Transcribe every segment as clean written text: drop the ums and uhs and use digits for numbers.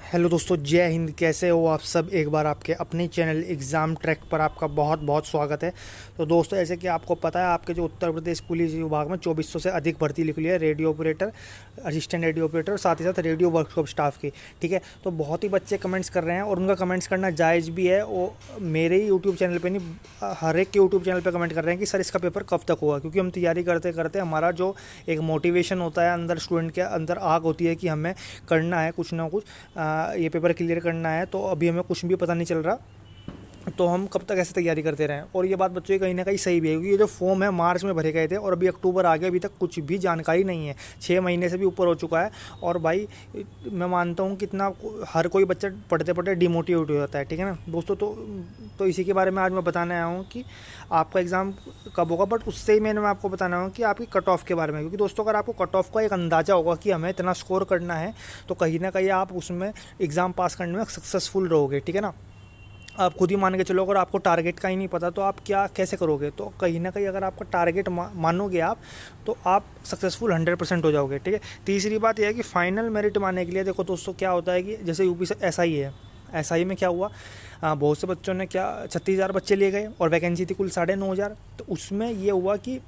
Hello दोस्तों, जय हिंद। कैसे हो आप सब? एक बार आपके अपने चैनल एग्ज़ाम ट्रैक पर आपका बहुत बहुत स्वागत है। तो दोस्तों, जैसे कि आपको पता है, आपके जो उत्तर प्रदेश पुलिस विभाग में 2400 से अधिक भर्ती निकली है, radio operator, assistant radio operator और साथ ही साथ रेडियो वर्कशॉप स्टाफ की। ठीक है, तो बहुत ही बच्चे कमेंट्स कर रहे हैं और उनका कमेंट्स करना जायज़ भी है। वो मेरे ही यूट्यूब चैनल पर नहीं, हर एक के यूट्यूब चैनल पर कमेंट कर रहे हैं कि सर इसका पेपर कब तक होगा, क्योंकि हम तैयारी करते करते हमारा जो एक मोटिवेशन होता है अंदर, स्टूडेंट के अंदर आग होती है कि हमें करना है कुछ ना कुछ, ये पेपर क्लियर करना है। तो अभी हमें कुछ भी पता नहीं चल रहा, तो हम कब तक ऐसे तैयारी करते रहें। और ये बात बच्चों की कहीं ना कहीं सही भी है, क्योंकि ये जो फॉर्म है मार्च में भरे गए थे और अभी अक्टूबर आ गया, अभी तक कुछ भी जानकारी नहीं है। 6 महीने से भी ऊपर हो चुका है। और भाई, मैं मानता हूँ कितना हर कोई बच्चा पढ़ते पढ़ते डिमोटिवेट हो जाता है। ठीक है ना दोस्तों, तो इसी के बारे में आज मैं बताने आया हूँ कि आपका एग्ज़ाम कब होगा। बट उससे ही मैं आपको बताना हूँ कि आपकी कट ऑफ के बारे में, क्योंकि दोस्तों अगर आपको कट ऑफ का एक अंदाज़ा होगा कि हमें इतना स्कोर करना है, तो कहीं ना कहीं आप उसमें एग्ज़ाम पास करने में सक्सेसफुल रहोगे। ठीक है ना, आप खुद ही मान के चलो, अगर आपको टारगेट का ही नहीं पता तो आप क्या कैसे करोगे। तो कहीं ना कहीं अगर आपका टारगेट मानोगे आप, तो आप सक्सेसफुल 100% हो जाओगे। ठीक है, तीसरी बात यह है कि फाइनल मेरिट मानने के लिए देखो दोस्तों, क्या होता है कि जैसे यूपी से एसआई है, एसआई में क्या हुआ, बहुत से बच्चों ने क्या 36,000 बच्चे लिए गए और वैकेंसी थी कुल 9,500। तो उसमें ये हुआ कि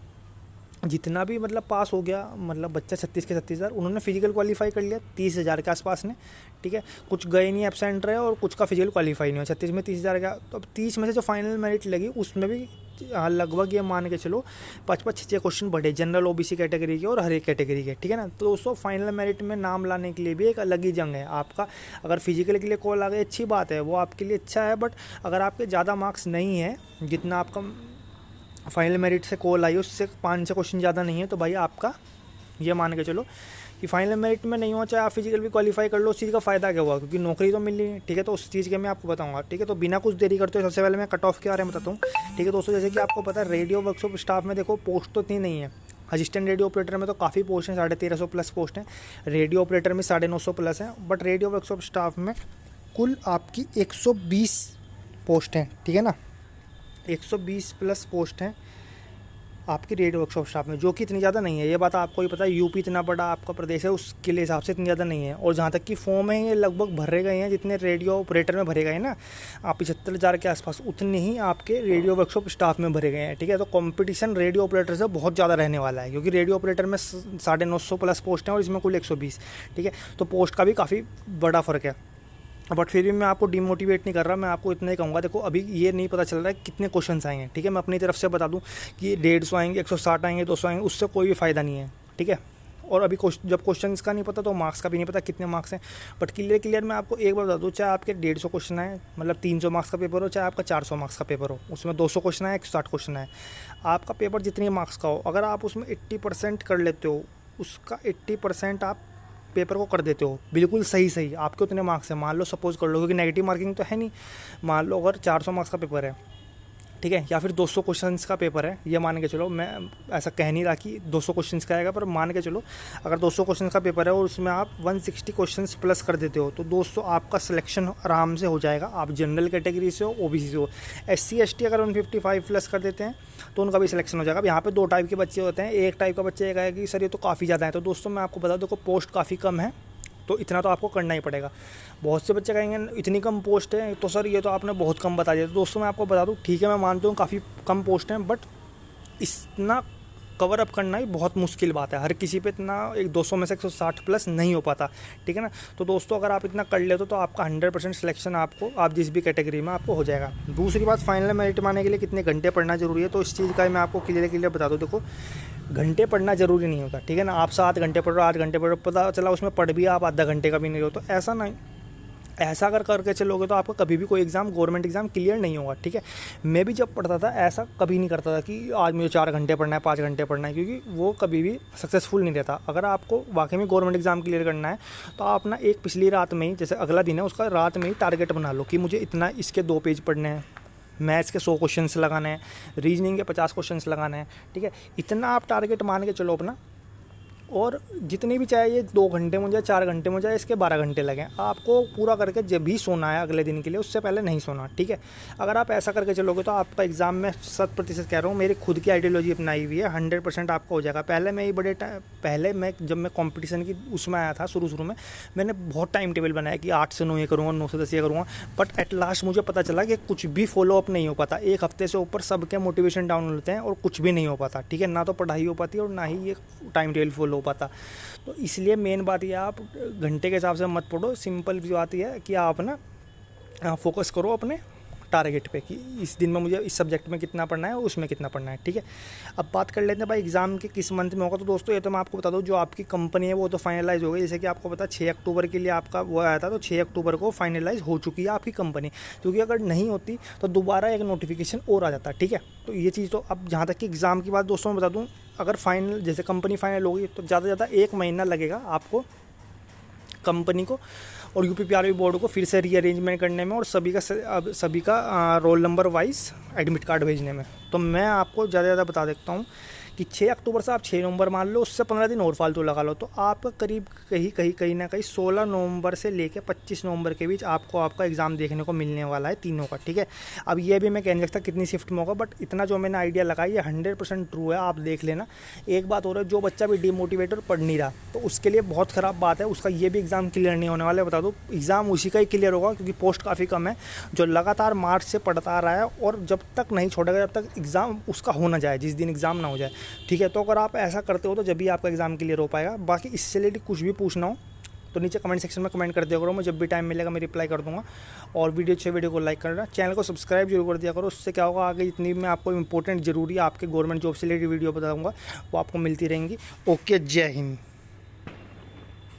जितना भी मतलब पास हो गया, मतलब बच्चा 36 के 36,000, उन्होंने फिजिकल क्वालिफाई कर लिया 30,000 के आसपास ने। ठीक है, कुछ गए नहीं, एब्सेंट रहे, और कुछ का फिजिकल क्वालिफाई नहीं हुआ। 36 में 30,000 का, तो अब 30 में से जो फाइनल मेरिट लगी उसमें भी लगभग ये मान के चलो 5-5 6 क्वेश्चन बढ़े, जनरल ओबीसी कैटेगरी के और हर एक कैटेगरी के। ठीक है ना, तो दोस्तों फाइनल मेरिट में नाम लाने के लिए भी एक अलग ही जंग है आपका। अगर फिजिकल के लिए कॉल आ गई, अच्छी बात है, वो आपके लिए अच्छा है। बट अगर आपके ज़्यादा मार्क्स नहीं है, जितना आपका फाइनल मेरिट से कॉल आई उससे 5-6 क्वेश्चन ज़्यादा नहीं है, तो भाई आपका ये मान के चलो कि फाइनल मेरिट में नहीं हो, चाहे आप फिजिकल भी क्वालिफाई कर लो, उस चीज़ का फ़ायदा क्या हुआ, क्योंकि नौकरी तो मिल रही है। ठीक है, तो उस चीज़ के मैं आपको बताऊंगा। ठीक है, तो बिना कुछ देरी करते हुए सबसे पहले मैं कट ऑफ के बारे में बताता हूँ। ठीक है दोस्तों, जैसे कि आपको पता है, रेडियो वर्कशॉप स्टाफ में देखो पोस्ट तो इतनी नहीं है। असिस्टेंट रेडियो ऑपरेटर में तो काफ़ी पोस्ट हैं, 1350 प्लस पोस्ट हैं। रेडियो ऑपरेटर में 950 प्लस हैं। बट रेडियो वर्कशॉप स्टाफ में कुल आपकी 120 पोस्ट हैं। ठीक है ना, 120 प्लस पोस्ट हैं आपकी रेडियो वर्कशॉप स्टाफ में, जो कि इतनी ज़्यादा नहीं है। ये बात आपको ही पता है, यूपी इतना बड़ा आपका प्रदेश है, उसके लिए हिसाब से इतनी ज़्यादा नहीं है। और जहाँ तक कि फॉर्म है, ये लगभग भरे गए हैं जितने रेडियो ऑपरेटर में भरे गए हैं ना, आप 75,000 के आसपास, उतने ही आपके रेडियो वर्कशॉप स्टाफ में भरे गए हैं। ठीक है, तो कंपटीशन रेडियो ऑपरेटर से बहुत ज़्यादा रहने वाला है, क्योंकि रेडियो ऑपरेटर में 950 प्लस पोस्ट हैं और इसमें कुल 120। ठीक है, तो पोस्ट का भी काफ़ी बड़ा फ़र्क है। बट फिर भी मैं आपको डिमोटिवेट नहीं कर रहा, मैं आपको इतना ही कहूँगा, देखो अभी ये नहीं पता चल रहा है कितने क्वेश्चंस आएंगे। ठीक है, मैं अपनी तरफ से बता दूं कि 150 आएंगे, 160 आएंगे, 200 आएंगे, उससे कोई भी फ़ायदा नहीं है। ठीक है, और अभी जब क्वेश्चंस का नहीं पता तो मार्क्स का भी नहीं पता कितने मार्क्स हैं। बट क्लियर मैं आपको एक बार बता दूँ, चाहे आपके 150 क्वेश्चन आए, मतलब 300 मार्क्स का पेपर हो, चाहे आपका 400 मार्क्स का पेपर हो, उसमें 200 क्वेश्चन आए, 160 क्वेश्चन आए, आपका पेपर जितने मार्क्स का हो, अगर आप उसमें 80% कर लेते हो, उसका 80% आप पेपर को कर देते हो बिल्कुल सही, आपके उतने मार्क्स हैं। मान लो सपोज कर लो, क्योंकि नेगेटिव मार्किंग तो है नहीं, मान लो अगर 400 मार्क्स का पेपर है, ठीक है, या फिर 200 क्वेश्चंस का पेपर है, ये मान के चलो, मैं ऐसा कह नहीं रहा कि 200 क्वेश्चंस का आएगा, पर मान के चलो अगर 200 क्वेश्चंस का पेपर है और उसमें आप 160 क्वेश्चंस प्लस कर देते हो, तो दोस्तों आपका सिलेक्शन आराम से हो जाएगा। आप जनरल कैटेगरी से हो, ओबीसी से हो। एससी एसटी अगर 155 प्लस कर देते हैं तो उनका भी सिलेक्शन हो जाएगा। अब यहाँ पे 2 टाइप के बच्चे होते हैं। एक टाइप का बच्चे एक आएगा कि सर ये तो काफ़ी ज़्यादा है, तो दोस्तों मैं आपको बता दूँ, देखो पोस्ट काफ़ी कम है, तो इतना तो आपको करना ही पड़ेगा। बहुत से बच्चे कहेंगे इतनी कम पोस्ट है तो सर ये तो आपने बहुत कम बता दिया। तो दोस्तों मैं आपको बता दूं, ठीक है मैं मानता हूँ काफ़ी कम पोस्ट हैं, बट इतना कवर अप करना ही बहुत मुश्किल बात है। हर किसी पे इतना एक 200 में से 160 प्लस नहीं हो पाता। ठीक है ना, तो दोस्तों अगर आप इतना कर लेते तो आपका 100% सिलेक्शन आपको, आप जिस भी कैटेगरी में, आपको हो जाएगा। दूसरी बात, फाइनल मेरिट माने के लिए कितने घंटे पढ़ना जरूरी है, तो इस चीज़ का मैं आपको क्लियर बता दूँ। देखो घंटे पढ़ना ज़रूरी नहीं होता। ठीक है ना, आप 7 घंटे पढ़ रहे हो, 8 घंटे पढ़ रहे हो, पता चला उसमें पढ़ भी आप आधा घंटे का भी नहीं हो, तो ऐसा नहीं, ऐसा अगर करके चलोगे तो आपका कभी भी कोई एग्ज़ाम, गवर्नमेंट एग्ज़ाम क्लियर नहीं होगा। ठीक है, मैं भी जब पढ़ता था ऐसा कभी नहीं करता था कि आज मुझे 4 घंटे पढ़ना है, 5 घंटे पढ़ना है, क्योंकि वो कभी भी सक्सेसफुल नहीं रहता। अगर आपको वाकई में गवर्नमेंट एग्ज़ाम क्लियर करना है तो आप ना एक पिछली रात में ही, जैसे अगला दिन है उसका रात में ही टारगेट बना लो कि मुझे इतना, इसके 2 पेज पढ़ने हैं, मैथ्स के 100 क्वेश्चंस लगाने हैं, रीजनिंग के 50 क्वेश्चंस लगाने हैं। ठीक है, इतना आप टारगेट मान के चलो अपना, और जितनी भी चाहे ये 2 घंटे में हो जाए, 4 घंटे में हो जाए, इसके 12 घंटे लगें, आपको पूरा करके जब भी सोना है अगले दिन के लिए, उससे पहले नहीं सोना, ठीक है। अगर आप ऐसा करके चलोगे तो आपका एग्ज़ाम में 100% कह रहा हूँ, मेरी खुद की आइडियोलॉजी अपनाई हुई है, 100% आपका हो जाएगा। पहले मैं पहले जब मैं कॉम्पिटिशन की उसमें आया था शुरू में, मैंने बहुत टाइम टेबल बनाया कि 8 से 9 ये करूँगा, 9 से 10 ये करूँगा, बट एट लास्ट मुझे पता चला कि कुछ भी फॉलो अप नहीं हो पाता। एक हफ्ते से ऊपर सबके मोटिवेशन डाउन होते हैं और कुछ भी नहीं हो पाता, ठीक है। ना तो पढ़ाई हो पाती और ना ही ये टाइम टेबल फॉलो हो पाता। तो इसलिए मेन बात ये, आप घंटे के हिसाब से मत पढ़ो। सिंपल सी बात यह है कि आप ना फोकस करो अपने टारगेट पे कि इस दिन में मुझे इस सब्जेक्ट में कितना पढ़ना है, उसमें कितना पढ़ना है, ठीक है। अब बात कर लेते हैं भाई एग्ज़ाम के किस मंथ में होगा। तो दोस्तों ये तो मैं आपको बता दूं, जो आपकी कंपनी है वो तो फाइनलाइज़ हो गई। जैसे कि आपको पता 6 अक्टूबर के लिए आपका वो आया था, तो 6 अक्टूबर को फाइनलाइज़ हो चुकी है आपकी कंपनी, क्योंकि अगर नहीं होती तो दोबारा एक नोटिफिकेशन और आ जाता, ठीक है। तो ये चीज़ तो अब जहाँ तक कि एग्ज़ाम की बात दोस्तों मैं बता दूँ, अगर फाइनल जैसे कंपनी फाइनल होगी तो ज़्यादा से ज़्यादा 1 महीना लगेगा आपको कंपनी को और यूपीपीआरबी बोर्ड को फिर से रीअरेंजमेंट करने में और सभी का roll number wise admit card भेजने में। तो मैं आपको ज़्यादा से ज़्यादा बता देता हूँ कि 6 अक्टूबर से आप 6 नवंबर मान लो, उससे 15 दिन और फालतू लगा लो, तो आपका करीब कहीं ना कहीं 16 नवंबर से लेकर 25 नवंबर के बीच आपको आपका एग्ज़ाम देखने को मिलने वाला है तीनों का, ठीक है। अब ये भी मैं कह नहीं सकता कितनी शिफ्ट में होगा, बट इतना जो मैंने आइडिया लगाई है 100% ट्रू है, आप देख लेना। एक बात हो रहा है, जो बच्चा भी डिमोटिवेट और पढ़ नहीं रहा तो उसके लिए बहुत ख़राब बात है, उसका ये भी एग्ज़ाम क्लियर नहीं होने वाला है। बता दो, एग्ज़ाम उसी का ही क्लियर होगा, क्योंकि पोस्ट काफ़ी कम है। जो लगातार मार्च से पढ़ता आ रहा है और जब तक नहीं छोड़ेगा, जब तक एग्ज़ाम उसका हो ना जाए, जिस दिन एग्ज़ाम ना हो जाए, ठीक है। तो अगर आप ऐसा करते हो तो जब भी आपका एग्ज़ाम क्लियर हो पाएगा। बाकी इससे रिलेटेड कुछ भी पूछना हो तो नीचे कमेंट सेक्शन में कमेंट कर दिया करो, मैं जब भी टाइम मिलेगा मैं रिप्लाई कर दूंगा। और वीडियो को लाइक करना, चैनल को सब्सक्राइब जरूर कर दिया करो। उससे क्या होगा, आगे जितनी भी मैं आपको इंपॉर्टेंट जरूरी आपके गवर्नमेंट जॉब से रिलेटेड वीडियो बताऊंगा वो आपको मिलती रहेंगी। ओके, जय हिंद।